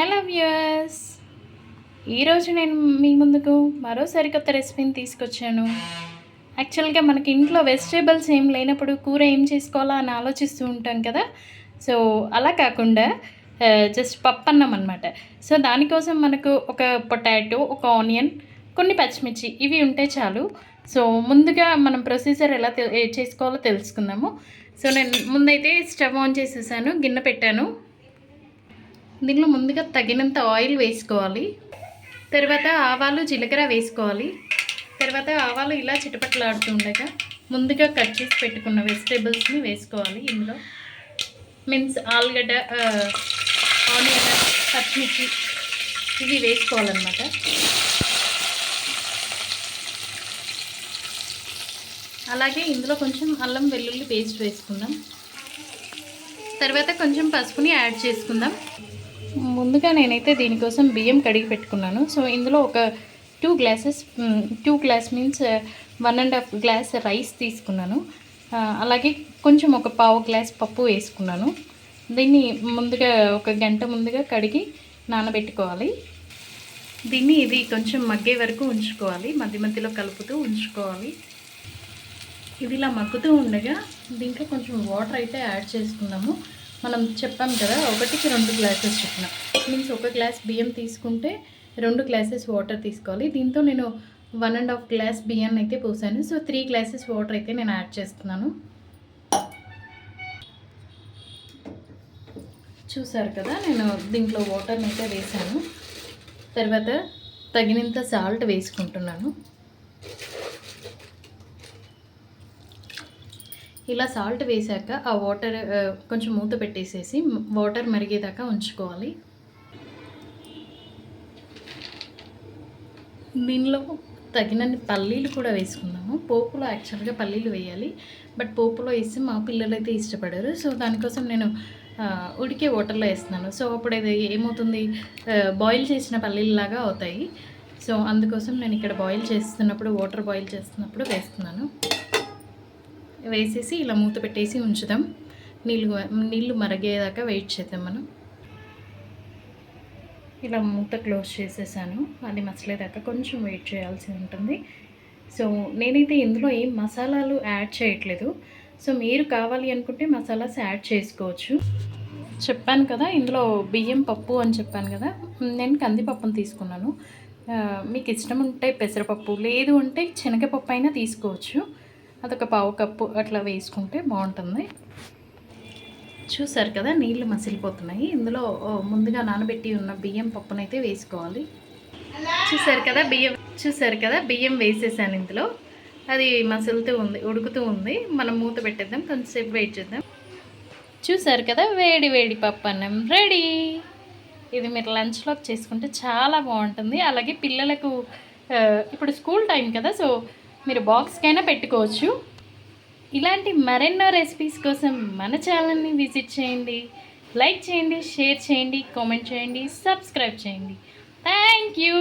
Hello viewers, ఈరోజు నేను మీ ముందుకు మరో సరికొత్త రెసిపీని తీసుకొచ్చాను. యాక్చువల్గా మనకి ఇంట్లో వెజిటేబుల్స్ ఏం లేనప్పుడు కూర ఏం చేసుకోవాలా అని ఆలోచిస్తూ ఉంటాం కదా. సో అలా కాకుండా జస్ట్ పప్పన్నం అనమాట. సో దానికోసం మనకు ఒక పొటాటో, ఒక ఆనియన్, కొన్ని పచ్చిమిర్చి ఇవి ఉంటే చాలు. సో ముందుగా మనం ప్రొసీజర్ ఎలా చేసుకోవాలో తెలుసుకుందాము. సో నేను ముందైతే స్టవ్ ఆన్ చేసేసాను, గిన్నె పెట్టాను. దీనిలో ముందుగా తగినంత ఆయిల్ వేసుకోవాలి. తర్వాత ఆవాలు, జీలకర్ర వేసుకోవాలి. తర్వాత ఆవాలు ఇలా చిటపట్లాడుతూ ఉండగా ముందుగా కట్ చేసి పెట్టుకున్న వెజిటేబుల్స్ని వేసుకోవాలి. ఇందులో మీన్స్ ఆలుగడ్డ, ఆనియన్, పచ్చిమిర్చి ఇవి వేసుకోవాలన్నమాట. అలాగే ఇందులో కొంచెం అల్లం వెల్లుల్లి పేస్ట్ వేసుకుందాం. తర్వాత కొంచెం పసుపుని యాడ్ చేసుకుందాం. ముందుగా నేనైతే దీనికోసం బియ్యం కడిగి పెట్టుకున్నాను. సో ఇందులో ఒక 2 గ్లాస్ మీన్స్ 1.5 గ్లాస్ రైస్ తీసుకున్నాను. అలాగే కొంచెం ఒక పావు గ్లాస్ పప్పు వేసుకున్నాను. దీన్ని ముందుగా ఒక గంట ముందుగా కడిగి నానబెట్టుకోవాలి. దీన్ని ఇది కొంచెం మగ్గే వరకు ఉంచుకోవాలి, మధ్య మధ్యలో కలుపుతూ ఉంచుకోవాలి. ఇది ఇలా మగ్గుతూ ఉండగా దీంట్లో కొంచెం వాటర్ అయితే యాడ్ చేసుకుందాము. మనం చెప్పాం కదా, 1కి 2 గ్లాసెస్ చెప్పిన, మీన్స్ 1 గ్లాస్ బియ్యం తీసుకుంటే 2 గ్లాసెస్ వాటర్ తీసుకోవాలి. దీంతో నేను 1.5 గ్లాస్ బియ్యాన్ని అయితే పోసాను. సో 3 గ్లాసెస్ వాటర్ అయితే నేను యాడ్ చేస్తున్నాను. చూసారు కదా, నేను దీంట్లో వాటర్ని అయితే వేసాను. తర్వాత తగినంత సాల్ట్ వేసుకుంటున్నాను. ఇలా సాల్ట్ వేసాక ఆ వాటర్ కొంచెం మూత పెట్టేసేసి వాటర్ మరిగేదాకా ఉంచుకోవాలి. దీనిలో తగినన్ని పల్లీలు కూడా వేసుకుందాము. పోపులో యాక్చువల్గా పల్లీలు వేయాలి, బట్ పోపులో వేస్తే మా పిల్లలు అయితే ఇష్టపడరు. సో దానికోసం నేను ఉడికే వాటర్లో వేస్తున్నాను. సో అప్పుడు అది ఏమవుతుంది, బాయిల్ చేసిన పల్లీలాగా అవుతాయి. సో అందుకోసం నేను ఇక్కడ వాటర్ బాయిల్ చేస్తున్నప్పుడు వేస్తున్నాను. వేసేసి ఇలా మూత పెట్టేసి ఉంచుదాం. నీళ్ళు మరిగేదాకా వెయిట్ చేద్దాం మనం. ఇలా మూత క్లోజ్ చేసేసాను. అది మసలేదాకా కొంచెం వెయిట్ చేయాల్సి ఉంటుంది. సో నేనైతే ఇందులో ఏం మసాలాలు యాడ్ చేయట్లేదు. సో మీరు కావాలి అనుకుంటే మసాలాస్ యాడ్ చేసుకోవచ్చు. చెప్పాను కదా, ఇందులో బియ్యం పప్పు అని చెప్పాను కదా, నేను కందిపప్పును తీసుకున్నాను. మీకు ఇష్టం ఉంటే పెసరపప్పు, లేదు అంటే శనగపప్పు అయినా తీసుకోవచ్చు. అదొక పావు కప్పు అట్లా వేసుకుంటే బాగుంటుంది. చూసారు కదా, నీళ్ళు మసిలిపోతున్నాయి. ఇందులో ముందుగా నానబెట్టి ఉన్న బియ్యం పప్పునైతే వేసుకోవాలి. చూసారు కదా బియ్యం వేసేసాను ఇందులో. అది మసులుతూ ఉంది, ఉడుకుతూ ఉంది. మనం మూత పెట్టేద్దాం, కొంచెంసేపు వెయిట్ చేద్దాం. చూసారు కదా, వేడి వేడి పప్పు అన్నం రెడీ. ఇది మీరు లంచ్లోకి చేసుకుంటే చాలా బాగుంటుంది. అలాగే పిల్లలకు ఇప్పుడు స్కూల్ టైం కదా, సో మీరు బాక్స్కైనా పెట్టుకోవచ్చు. ఇలాంటి మరెన్నో రెసిపీస్ కోసం మన ఛానల్ని విజిట్ చేయండి, లైక్ చేయండి, షేర్ చేయండి, కామెంట్ చేయండి, సబ్స్క్రైబ్ చేయండి. Thank you.